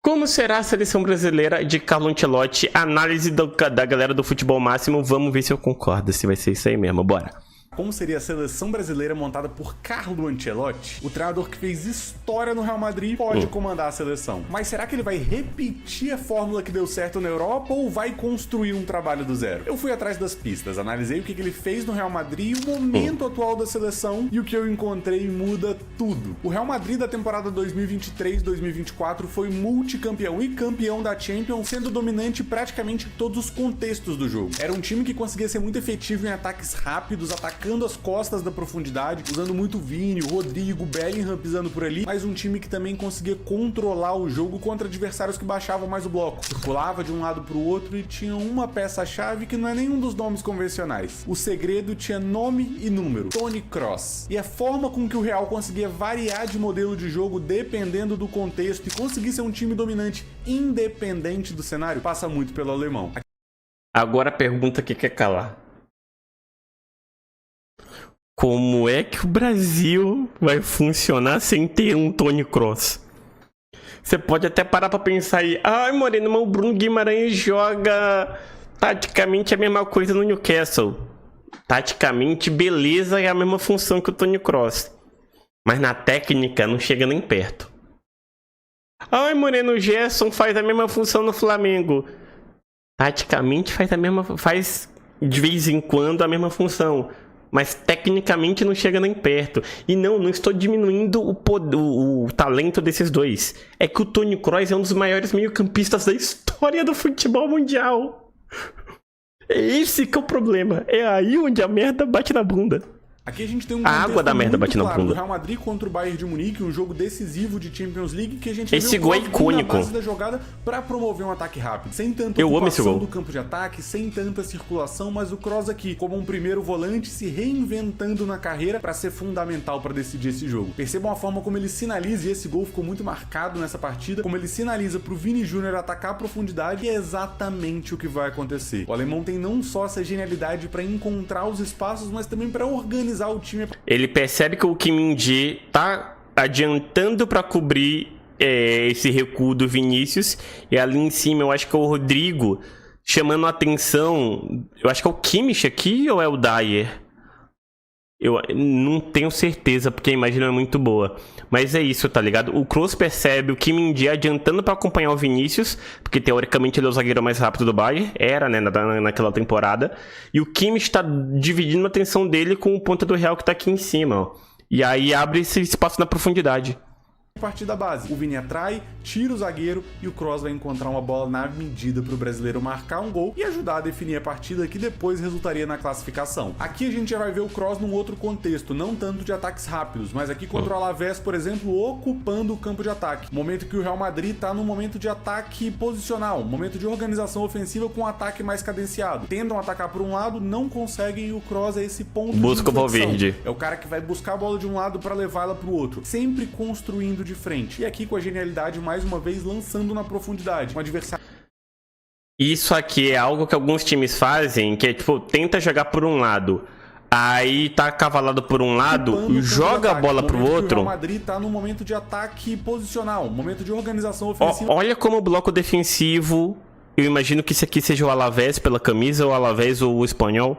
Como será a seleção brasileira de Carlo Ancelotti? Análise da galera do Futebol Máximo. Vamos ver se eu concordo, se vai ser isso aí mesmo. Bora. Como seria a seleção brasileira montada por Carlo Ancelotti? O treinador que fez história no Real Madrid pode comandar a seleção. Mas será que ele vai repetir a fórmula que deu certo na Europa ou vai construir um trabalho do zero? Eu fui atrás das pistas, analisei o que ele fez no Real Madrid, o momento atual da seleção, e o que eu encontrei muda tudo. O Real Madrid da temporada 2023-2024 foi multicampeão e campeão da Champions, sendo dominante praticamente em todos os contextos do jogo. Era um time que conseguia ser muito efetivo em ataques rápidos, atacando as costas da profundidade, usando muito Vini, Rodrigo, Bellingham pisando por ali, mas um time que também conseguia controlar o jogo contra adversários que baixavam mais o bloco. Circulava de um lado para o outro e tinha uma peça-chave que não é nenhum dos nomes convencionais. O segredo tinha nome e número: Toni Kroos. E a forma com que o Real conseguia variar de modelo de jogo dependendo do contexto e conseguir ser um time dominante independente do cenário passa muito pelo alemão. Agora a pergunta que quer calar. Como é que o Brasil vai funcionar sem ter um Toni Kroos? Você pode até parar pra pensar aí. Ai, Moreno, mas o Bruno Guimarães joga taticamente a mesma coisa no Newcastle. Taticamente, beleza, é a mesma função que o Toni Kroos. Mas na técnica não chega nem perto. Ai, Moreno, o Gerson faz a mesma função no Flamengo. Taticamente faz de vez em quando a mesma função. Mas tecnicamente não chega nem perto. E não estou diminuindo o talento desses dois. É que o Toni Kroos é um dos maiores meio-campistas da história do futebol mundial. É esse que é o problema. É aí onde a merda bate na bunda. Aqui a gente tem um a água da merda bate na bunda. O Real Madrid contra o Bayern de Munique, um jogo decisivo de Champions League que a gente esse gol é icônico. Na base da jogada para promover um ataque rápido, sem tanta eu amo esse gol do campo de ataque, sem tanta circulação, mas o Kroos aqui como um primeiro volante se reinventando na carreira para ser fundamental para decidir esse jogo. Percebam a forma como ele sinaliza, e esse gol ficou muito marcado nessa partida, como ele sinaliza pro Vini Júnior atacar a profundidade, e é exatamente o que vai acontecer. O alemão tem não só essa genialidade para encontrar os espaços, mas também para organizar o time. Ele percebe que o Kim Min-jae tá adiantando para cobrir esse recuo do Vinícius, e ali em cima eu acho que é o Rodrigo chamando a atenção. Eu acho que é o Kimmich aqui ou é o Dyer? Eu não tenho certeza, porque a imagem não é muito boa. Mas é isso, tá ligado? O Kroos percebe o Kim Min-jae adiantando pra acompanhar o Vinícius, porque teoricamente ele é o zagueiro mais rápido do Bayern. Era, né, naquela temporada. E o Kimmich tá dividindo a atenção dele com o ponta do Real que tá aqui em cima, ó. E aí abre esse espaço na profundidade. Partir da base. O Vini atrai, tira o zagueiro e o Kroos vai encontrar uma bola na medida para o brasileiro marcar um gol e ajudar a definir a partida que depois resultaria na classificação. Aqui a gente já vai ver o Kroos num outro contexto, não tanto de ataques rápidos, mas aqui contra o Alavés, por exemplo, ocupando o campo de ataque. Momento que o Real Madrid tá num momento de ataque posicional, momento de organização ofensiva com um ataque mais cadenciado. Tentam atacar por um lado, não conseguem, e o Kroos é esse ponto busca de inflexão. O Valverde. É o cara que vai buscar a bola de um lado para levá-la para o outro, sempre construindo de frente. E aqui com a genialidade, mais uma vez, lançando na profundidade. Um adversário... Isso aqui é algo que alguns times fazem, que é tipo, tenta jogar por um lado, aí tá cavalado por um lado, joga a bola pro outro. O Real Madrid tá num momento de ataque posicional, momento de organização ofensiva. Olha como o bloco defensivo, eu imagino que isso aqui seja o Alavés pela camisa, o Alavés ou o Espanhol.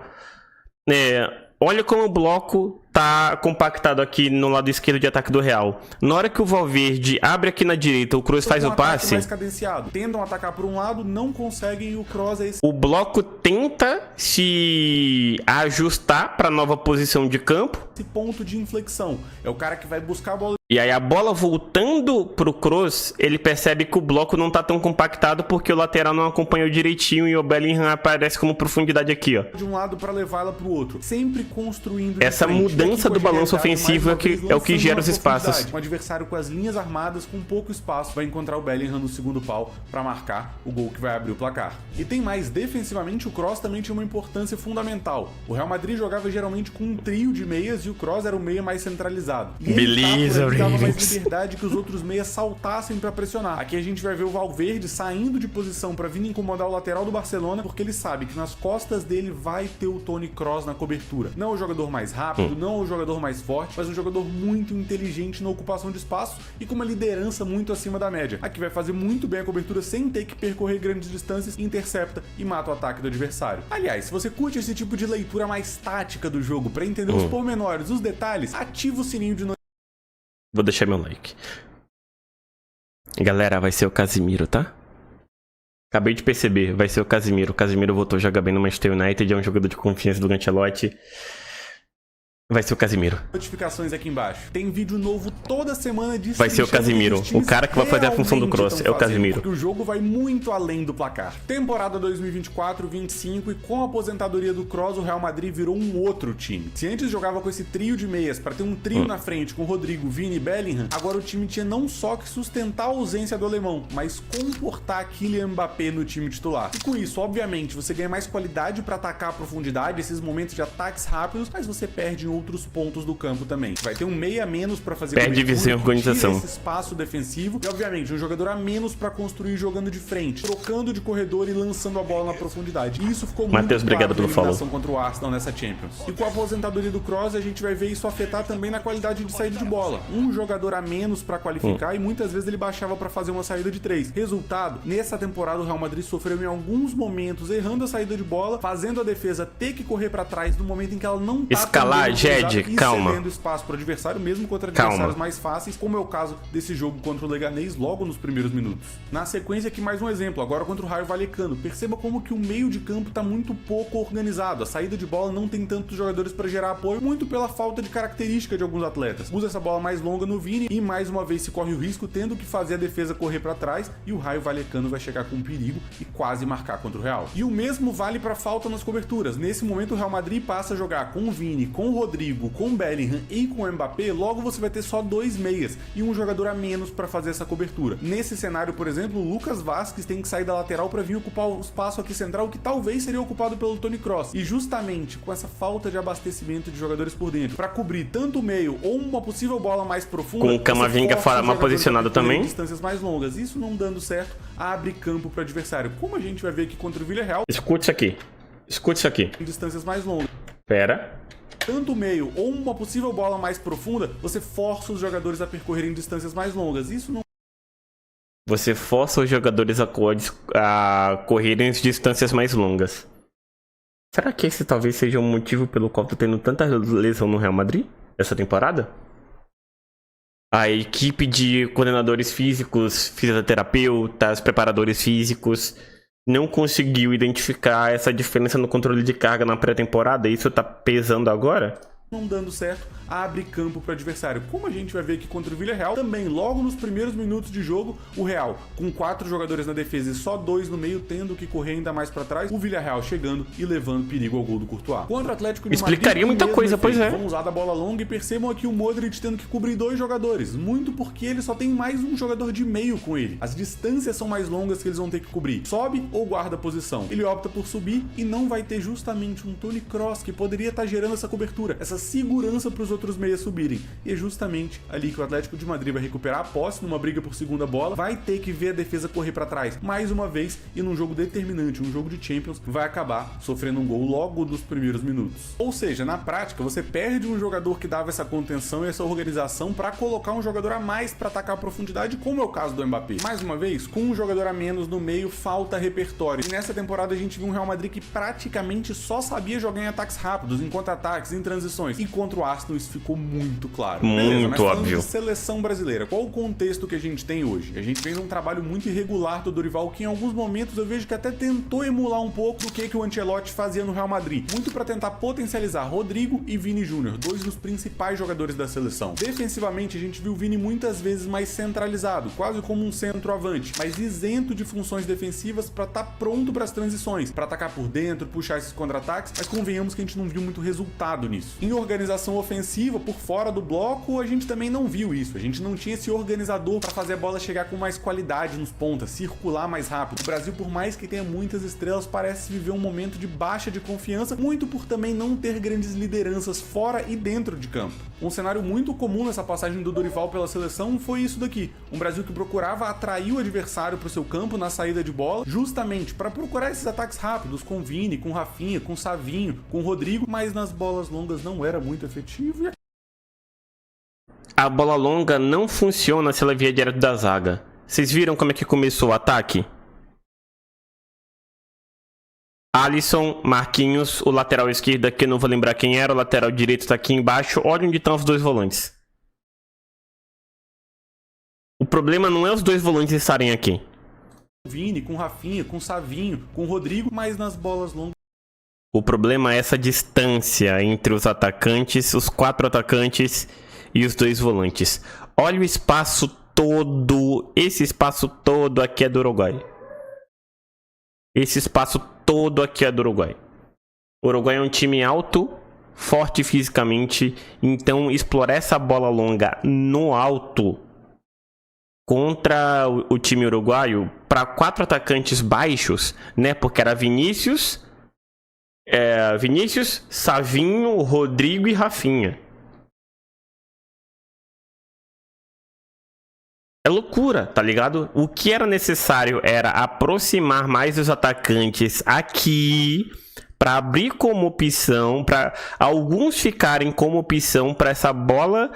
Olha como o bloco tá compactado aqui no lado esquerdo de ataque do Real. Na hora que o Valverde abre aqui na direita, o Kroos faz o passe. Mais cadenciado. Tentam atacar por um lado, não conseguem, e o Kroos é esse... O bloco tenta se ajustar para nova posição de campo. Esse ponto de inflexão. É o cara que vai buscar a bola. E aí a bola voltando pro Kroos, ele percebe que o bloco não tá tão compactado porque o lateral não acompanhou direitinho e o Bellingham aparece como profundidade aqui, ó. De um lado para levá-la pro outro, sempre construindo. Essa mudança do balanço ofensivo é o que gera os espaços. Um adversário com as linhas armadas, com pouco espaço, vai encontrar o Bellingham no segundo pau para marcar o gol que vai abrir o placar. E tem mais, defensivamente o Kroos também tinha uma importância fundamental. O Real Madrid jogava geralmente com um trio de meias e o Kroos era o meia mais centralizado. Beleza, dava mais Ravens. liberdade que os outros meias saltassem pra pressionar. Aqui a gente vai ver o Valverde saindo de posição pra vir incomodar o lateral do Barcelona, porque ele sabe que nas costas dele vai ter o Toni Kroos na cobertura. Não é o jogador mais rápido, não é o jogador mais forte, mas um jogador muito inteligente na ocupação de espaço e com uma liderança muito acima da média. Aqui vai fazer muito bem a cobertura sem ter que percorrer grandes distâncias, intercepta e mata o ataque do adversário. Aliás, se você curte esse tipo de leitura mais tática do jogo pra entender os pormenores, os detalhes, ativa o sininho de notificações. Vou deixar meu like. Galera, vai ser o Casemiro, tá? Acabei de perceber, vai ser o Casemiro. O Casemiro voltou a jogar bem no Manchester United, é um jogador de confiança do Ancelotti. Vai ser o Casemiro. Notificações aqui embaixo. Tem vídeo novo toda semana de Vai ser o Casemiro. O cara que vai fazer a função do Kroos é o Casemiro. Porque o jogo vai muito além do placar. Temporada 2024-25 e com a aposentadoria do Kroos, o Real Madrid virou um outro time. Se antes jogava com esse trio de meias para ter um trio na frente com Rodrigo, Vini e Bellingham, agora o time tinha não só que sustentar a ausência do alemão, mas comportar Kylian Mbappé no time titular. E com isso, obviamente, você ganha mais qualidade para atacar a profundidade, esses momentos de ataques rápidos, mas você perde em outros pontos do campo também. Vai ter um meia a menos para fazer perde visão e organização, esse espaço defensivo e obviamente um jogador a menos para construir jogando de frente, trocando de corredor e lançando a bola na profundidade. E isso ficou muito obrigado claro pelo na eliminação contra o Arsenal nessa Champions. E com a aposentadoria do Kroos, a gente vai ver isso afetar também na qualidade de saída de bola. Um jogador a menos para qualificar e muitas vezes ele baixava para fazer uma saída de 3. Resultado, nessa temporada o Real Madrid sofreu em alguns momentos errando a saída de bola, fazendo a defesa ter que correr para trás no momento em que ela não tá escalar, Jed, calma. Cedendo espaço para o adversário, mesmo contra adversários mais fáceis, como é o caso desse jogo contra o Leganés logo nos primeiros minutos. Na sequência aqui mais um exemplo, agora contra o Rayo Vallecano. Perceba como que o meio de campo está muito pouco organizado, a saída de bola não tem tantos jogadores para gerar apoio, muito pela falta de característica de alguns atletas. Usa essa bola mais longa no Vini e mais uma vez se corre o risco tendo que fazer a defesa correr para trás e o Rayo Vallecano vai chegar com perigo e quase marcar contra o Real. E o mesmo vale para falta nas coberturas. Nesse momento o Real Madrid passa a jogar com o Vini, com o Rodrigo, com o Bellingham e com o Mbappé, logo você vai ter só 2 meias e um jogador a menos para fazer essa cobertura. Nesse cenário, por exemplo, o Lucas Vazquez tem que sair da lateral para vir ocupar o espaço aqui central que talvez seria ocupado pelo Toni Kroos. E justamente com essa falta de abastecimento de jogadores por dentro, para cobrir tanto o meio ou uma possível bola mais profunda, com o Camavinga mal posicionado também, distâncias mais longas. Isso não dando certo, abre campo para o adversário. Como a gente vai ver aqui contra o Villarreal. Escute isso aqui. Escute isso aqui. Em distâncias mais longas. Pera. Tanto o meio ou uma possível bola mais profunda, você força os jogadores a percorrerem distâncias mais longas. Isso não... Você força os jogadores a correrem distâncias mais longas. Será que esse talvez seja um motivo pelo qual tô tendo tanta lesão no Real Madrid essa temporada? A equipe de coordenadores físicos, fisioterapeutas, preparadores físicos não conseguiu identificar essa diferença no controle de carga na pré-temporada. Isso tá pesando agora? Não dando certo, abre campo para o adversário. Como a gente vai ver aqui contra o Villarreal, também logo nos primeiros minutos de jogo, o Real com 4 jogadores na defesa e só 2 no meio, tendo que correr ainda mais para trás, o Villarreal chegando e levando perigo ao gol do Courtois. Contra o Atlético de Madrid, explicaria muita coisa, pois é. Vamos usar da bola longa e percebam aqui o Modric tendo que cobrir 2 jogadores, muito porque ele só tem mais um jogador de meio com ele. As distâncias são mais longas que eles vão ter que cobrir. Sobe ou guarda a posição. Ele opta por subir e não vai ter justamente um Toni Kroos que poderia estar gerando essa cobertura, essa segurança para os outros meias subirem. E é justamente ali que o Atlético de Madrid vai recuperar a posse numa briga por segunda bola, vai ter que ver a defesa correr para trás mais uma vez e num jogo determinante, um jogo de Champions, vai acabar sofrendo um gol logo nos primeiros minutos. Ou seja, na prática, você perde um jogador que dava essa contenção e essa organização para colocar um jogador a mais para atacar a profundidade, como é o caso do Mbappé. Mais uma vez, com um jogador a menos no meio, falta repertório. E nessa temporada a gente viu um Real Madrid que praticamente só sabia jogar em ataques rápidos, em contra-ataques, em transições. E contra o Arsenal isso ficou muito claro. Muito mas óbvio. De seleção brasileira, qual o contexto que a gente tem hoje? A gente vem num trabalho muito irregular do Dorival, que em alguns momentos eu vejo que até tentou emular um pouco do que o Ancelotti fazia no Real Madrid. Muito para tentar potencializar Rodrigo e Vini Júnior, 2 dos principais jogadores da seleção. Defensivamente, a gente viu o Vini muitas vezes mais centralizado, quase como um centroavante, mas isento de funções defensivas para estar pronto para as transições, para atacar por dentro, puxar esses contra-ataques, mas convenhamos que a gente não viu muito resultado nisso. Em organização ofensiva, por fora do bloco, a gente também não viu isso. A gente não tinha esse organizador para fazer a bola chegar com mais qualidade nos pontas, circular mais rápido. O Brasil, por mais que tenha muitas estrelas, parece viver um momento de baixa de confiança, muito por também não ter grandes lideranças fora e dentro de campo. Um cenário muito comum nessa passagem do Dorival pela seleção foi isso daqui. Um Brasil que procurava atrair o adversário para o seu campo na saída de bola, justamente para procurar esses ataques rápidos com Vini, com Rafinha, com Savinho, com Rodrigo, mas nas bolas longas não era muito efetivo. A bola longa não funciona se ela vier direto da zaga. Vocês viram como é que começou o ataque? Alisson, Marquinhos, o lateral esquerdo aqui, não vou lembrar quem era, o lateral direito está aqui embaixo. Olha onde estão os dois volantes. O problema não é os dois volantes estarem aqui. Vini, com Rafinha, com Savinho, com Rodrigo, mas nas bolas longas. O problema é essa distância entre os atacantes, os 4 atacantes e os 2 volantes. Olha o espaço todo, esse espaço todo aqui é do Uruguai. Esse espaço todo aqui é do Uruguai. O Uruguai é um time alto, forte fisicamente, então explorar essa bola longa no alto contra o time uruguaio para 4 atacantes baixos, né? Porque era Vinícius, Savinho, Rodrigo e Rafinha. É loucura, tá ligado? O que era necessário era aproximar mais os atacantes aqui para abrir como opção, para alguns ficarem como opção para essa bola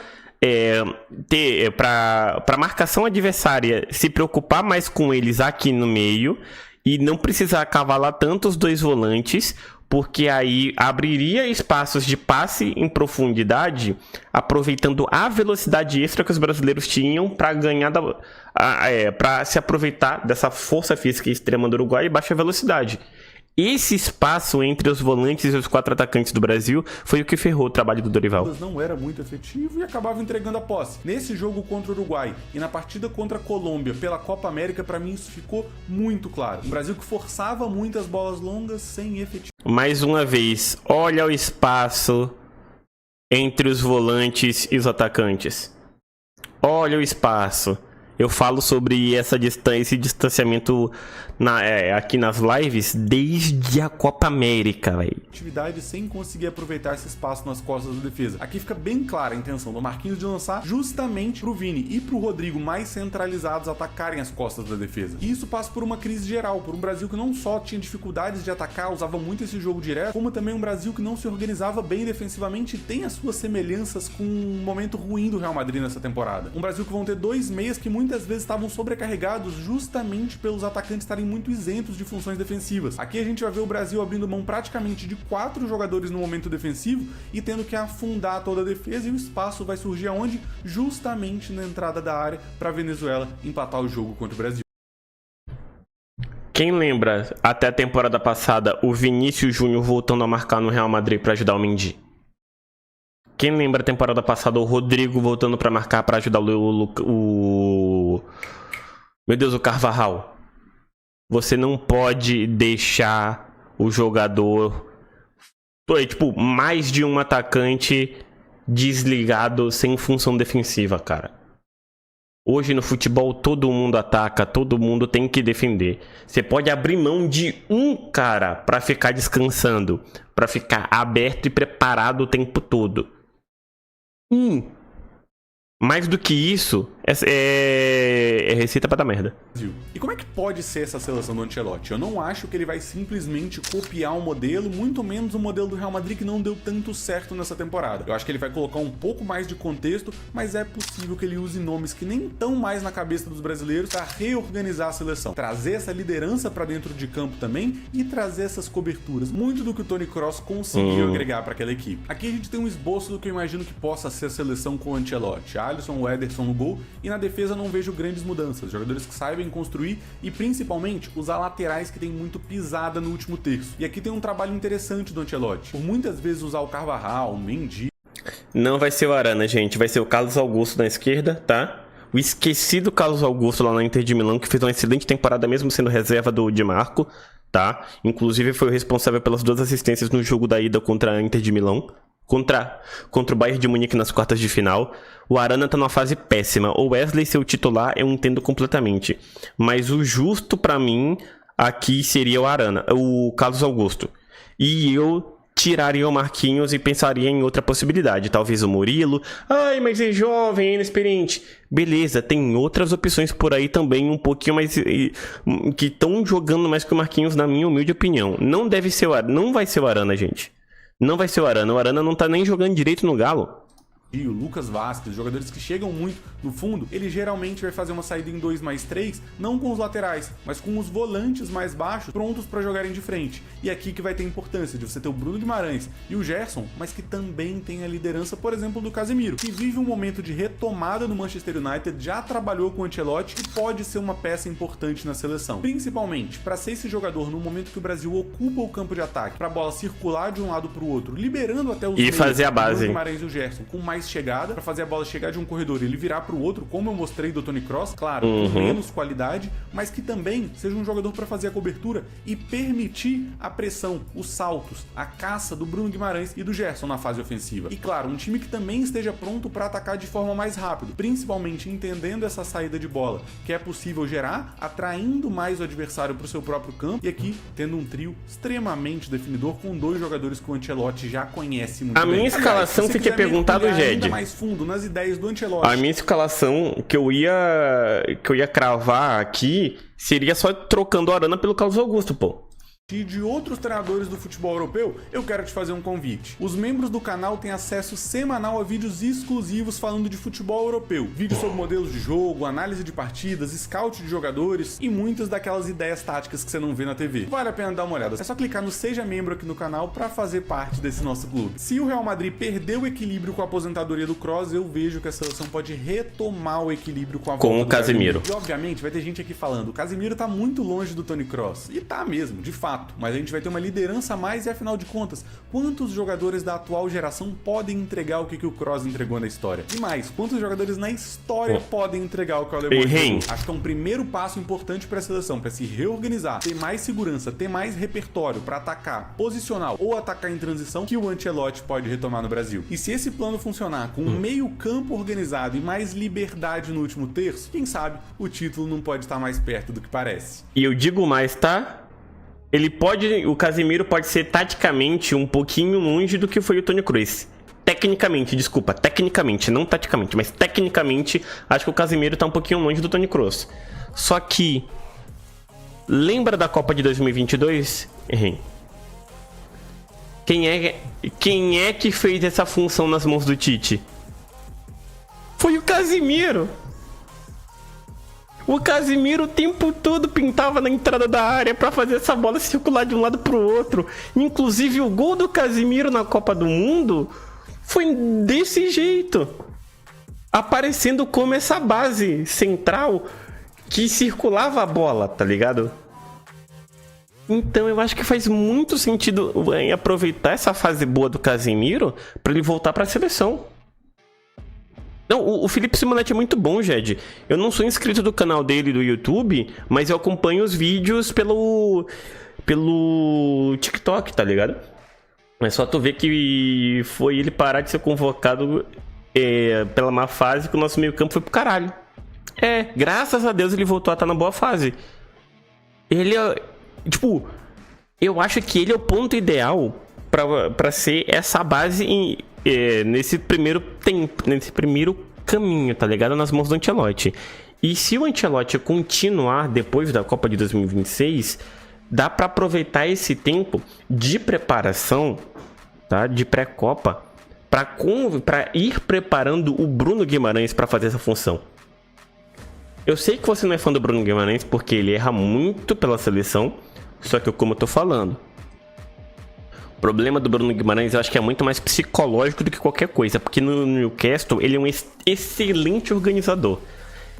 para marcação adversária se preocupar mais com eles aqui no meio e não precisar cavalar tanto os 2 volantes, porque aí abriria espaços de passe em profundidade, aproveitando a velocidade extra que os brasileiros tinham para ganhar, para se aproveitar dessa força física extrema do Uruguai e baixa velocidade. Esse espaço entre os volantes e os 4 atacantes do Brasil foi o que ferrou o trabalho do Dorival. Não era muito efetivo e acabava entregando a posse. Nesse jogo contra o Uruguai e na partida contra a Colômbia pela Copa América, para mim isso ficou muito claro. Um Brasil que forçava muitas bolas longas sem efetivo. Mais uma vez, olha o espaço entre os volantes e os atacantes. Olha o espaço. Eu falo sobre esse distanciamento aqui nas lives desde a Copa América, velho. Atividade sem conseguir aproveitar esse espaço nas costas da defesa. Aqui fica bem clara a intenção do Marquinhos de lançar justamente pro Vini e pro Rodrigo mais centralizados atacarem as costas da defesa. E isso passa por uma crise geral, por um Brasil que não só tinha dificuldades de atacar, usava muito esse jogo direto, como também um Brasil que não se organizava bem defensivamente e tem as suas semelhanças com um momento ruim do Real Madrid nessa temporada. Um Brasil que vão ter 2 meias que muitas vezes estavam sobrecarregados justamente pelos atacantes estarem muito isentos de funções defensivas. Aqui a gente vai ver o Brasil abrindo mão praticamente de 4 jogadores no momento defensivo e tendo que afundar toda a defesa, e o espaço vai surgir aonde? Justamente na entrada da área para a Venezuela empatar o jogo contra o Brasil. Quem lembra até a temporada passada o Vinícius Júnior voltando a marcar no Real Madrid para ajudar o Mendy? Quem lembra a temporada passada o Rodrigo voltando para marcar para ajudar o Carvajal? Você não pode deixar o jogador, mais de um atacante desligado sem função defensiva, cara. Hoje no futebol todo mundo ataca, todo mundo tem que defender. Você pode abrir mão de um cara para ficar descansando, para ficar aberto e preparado o tempo todo. Mais do que isso, é receita pra dar merda. E como é que pode ser essa seleção do Ancelotti? Eu não acho que ele vai simplesmente copiar um modelo, muito menos o modelo do Real Madrid que não deu tanto certo nessa temporada. Eu acho que ele vai colocar um pouco mais de contexto, mas é possível que ele use nomes que nem estão mais na cabeça dos brasileiros para reorganizar a seleção. Trazer essa liderança para dentro de campo também e trazer essas coberturas. Muito do que o Toni Kroos conseguiu agregar para aquela equipe. Aqui a gente tem um esboço do que eu imagino que possa ser a seleção com o Ancelotti. Alisson, o Ederson no gol, e na defesa não vejo grandes mudanças, jogadores que saibam construir e principalmente usar laterais que tem muito pisada no último terço. E aqui tem um trabalho interessante do Ancelotti, por muitas vezes usar o Carvajal, o Mendy. Não vai ser o Arana, gente, vai ser o Carlos Augusto na esquerda, tá? O esquecido Carlos Augusto lá na Inter de Milão, que fez uma excelente temporada mesmo sendo reserva do Di Marco, tá? Inclusive foi o responsável pelas 2 assistências no jogo da ida contra a Inter de Milão. Contra o Bayern de Munique nas quartas de final. O Arana tá numa fase péssima. O Wesley ser o titular eu entendo completamente. Mas o justo pra mim aqui seria o Arana, o Carlos Augusto. E eu tiraria o Marquinhos e pensaria em outra possibilidade. Talvez o Murilo. Ai, mas é jovem, é inexperiente. Beleza, tem outras opções por aí também, um pouquinho mais... que estão jogando mais que o Marquinhos, na minha humilde opinião. Não deve ser não vai ser o Arana, gente. Não vai ser o Arana. O Arana não tá nem jogando direito no Galo. E o Lucas Vázquez, jogadores que chegam muito no fundo, ele geralmente vai fazer uma saída em 2+3, não com os laterais, mas com os volantes mais baixos, prontos para jogarem de frente. E aqui que vai ter a importância de você ter o Bruno Guimarães e o Gerson, mas que também tem a liderança, por exemplo, do Casemiro, que vive um momento de retomada no Manchester United, já trabalhou com o Ancelotti e pode ser uma peça importante na seleção. Principalmente para ser esse jogador no momento que o Brasil ocupa o campo de ataque, para a bola circular de um lado para o outro, liberando até os e fazer a base. O Bruno Guimarães e o Gerson com mais chegada, para fazer a bola chegar de um corredor e ele virar pro outro, como eu mostrei do Toni Kroos, claro, com menos qualidade, mas que também seja um jogador para fazer a cobertura e permitir a pressão, os saltos, a caça do Bruno Guimarães e do Gerson na fase ofensiva. E claro, um time que também esteja pronto para atacar de forma mais rápida, principalmente entendendo essa saída de bola, que é possível gerar, atraindo mais o adversário para o seu próprio campo, e aqui tendo um trio extremamente definidor com 2 jogadores que o Ancelotti já conhece muito bem. A minha escalação, se tinha perguntado, Jed, mais fundo nas ideias do Ancelotti. A minha escalação que eu ia cravar aqui seria só trocando o Arana pelo Carlos Augusto, pô. E de outros treinadores do futebol europeu, eu quero te fazer um convite. Os membros do canal têm acesso semanal a vídeos exclusivos falando de futebol europeu. Vídeos sobre modelos de jogo, análise de partidas, scout de jogadores e muitas daquelas ideias táticas que você não vê na TV. Vale a pena dar uma olhada. É só clicar no Seja Membro aqui no canal para fazer parte desse nosso clube. Se o Real Madrid perder o equilíbrio com a aposentadoria do Kroos, eu vejo que a seleção pode retomar o equilíbrio com a volta o Casemiro. E obviamente vai ter gente aqui falando, o Casemiro tá muito longe do Toni Kroos. E tá mesmo, de fato. Mas a gente vai ter uma liderança a mais e, afinal de contas, quantos jogadores da atual geração podem entregar o que o Kroos entregou na história? E mais, quantos jogadores na história podem entregar o que o Alemão entregou? Acho que é um primeiro passo importante para a seleção, para se reorganizar, ter mais segurança, ter mais repertório para atacar posicional ou atacar em transição, que o Ancelotti pode retomar no Brasil. E se esse plano funcionar com um meio campo organizado e mais liberdade no último terço, quem sabe o título não pode estar mais perto do que parece. E eu digo mais, tá? O Casemiro pode ser taticamente um pouquinho longe do que foi o Toni Kroos. Tecnicamente, não taticamente, mas tecnicamente, acho que o Casemiro tá um pouquinho longe do Toni Kroos. Só que, lembra da Copa de 2022? Quem é que fez essa função nas mãos do Tite? Foi o Casemiro. O Casemiro o tempo todo pintava na entrada da área para fazer essa bola circular de um lado pro outro. Inclusive o gol do Casemiro na Copa do Mundo foi desse jeito. Aparecendo como essa base central que circulava a bola, tá ligado? Então eu acho que faz muito sentido aproveitar essa fase boa do Casemiro para ele voltar para a seleção. Não, o Felipe Simonetti é muito bom, Jed. Eu não sou inscrito do canal dele do YouTube, mas eu acompanho os vídeos pelo TikTok, tá ligado? É só tu ver que foi ele parar de ser convocado pela má fase, que o nosso meio campo foi pro caralho. Graças a Deus ele voltou a estar na boa fase. Ele é... Tipo, eu acho que ele é o ponto ideal pra ser essa base nesse primeiro tempo, nesse primeiro caminho, tá ligado? Nas mãos do Ancelotti. E se o Ancelotti continuar depois da Copa de 2026, dá pra aproveitar esse tempo de preparação, tá? De pré-Copa, pra ir preparando o Bruno Guimarães pra fazer essa função. Eu sei que você não é fã do Bruno Guimarães porque ele erra muito pela seleção, só que como eu tô falando, o problema do Bruno Guimarães eu acho que é muito mais psicológico do que qualquer coisa, porque no Newcastle ele é um excelente organizador.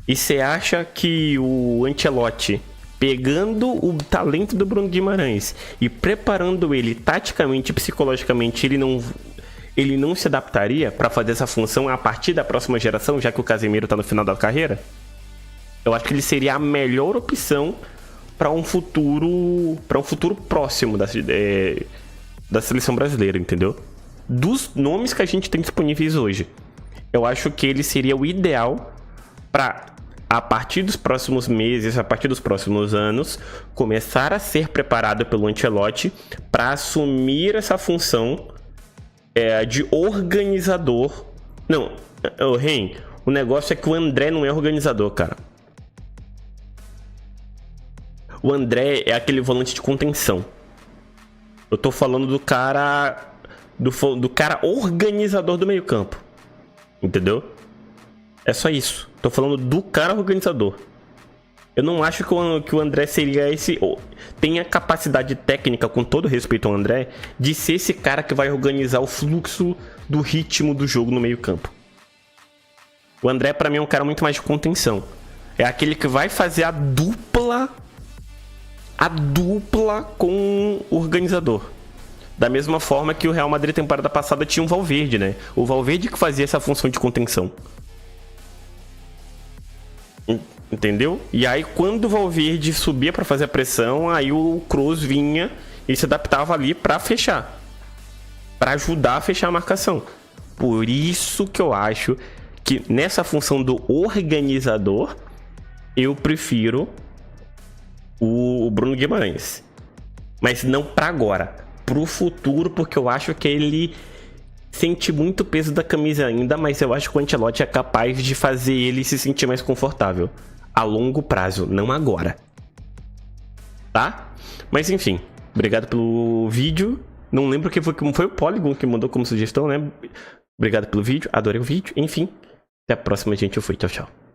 E você acha que o Ancelotti, pegando o talento do Bruno Guimarães e preparando ele taticamente e psicologicamente, ele não se adaptaria para fazer essa função a partir da próxima geração, já que o Casemiro tá no final da carreira? Eu acho que ele seria a melhor opção para um futuro próximo da seleção brasileira, entendeu? Dos nomes que a gente tem disponíveis hoje, eu acho que ele seria o ideal para a partir dos próximos meses, a partir dos próximos anos, começar a ser preparado pelo Ancelotti para assumir essa função de organizador. Não, Ren, o negócio é que o André não é organizador, cara. O André é aquele volante de contenção. Eu tô falando do cara do cara organizador do meio-campo. Entendeu? É só isso. Tô falando do cara organizador. Eu não acho que o André seria esse... Tem a capacidade técnica, com todo respeito ao André, de ser esse cara que vai organizar o fluxo do ritmo do jogo no meio-campo. O André, pra mim, é um cara muito mais de contenção. É aquele que vai fazer a dupla com o organizador. Da mesma forma que o Real Madrid temporada passada tinha um Valverde, né? O Valverde que fazia essa função de contenção. Entendeu? E aí quando o Valverde subia pra fazer a pressão, aí o Kroos vinha e se adaptava ali pra fechar. Pra ajudar a fechar a marcação. Por isso que eu acho que nessa função do organizador, eu prefiro o Bruno Guimarães. Mas não pra agora. Pro futuro, porque eu acho que ele sente muito peso da camisa ainda, mas eu acho que o Ancelotti é capaz de fazer ele se sentir mais confortável. A longo prazo, não agora. Tá? Mas enfim, obrigado pelo vídeo. Não lembro quem foi o Polygon que mandou como sugestão, né? Obrigado pelo vídeo, adorei o vídeo. Enfim, até a próxima, gente. Eu fui, tchau, tchau.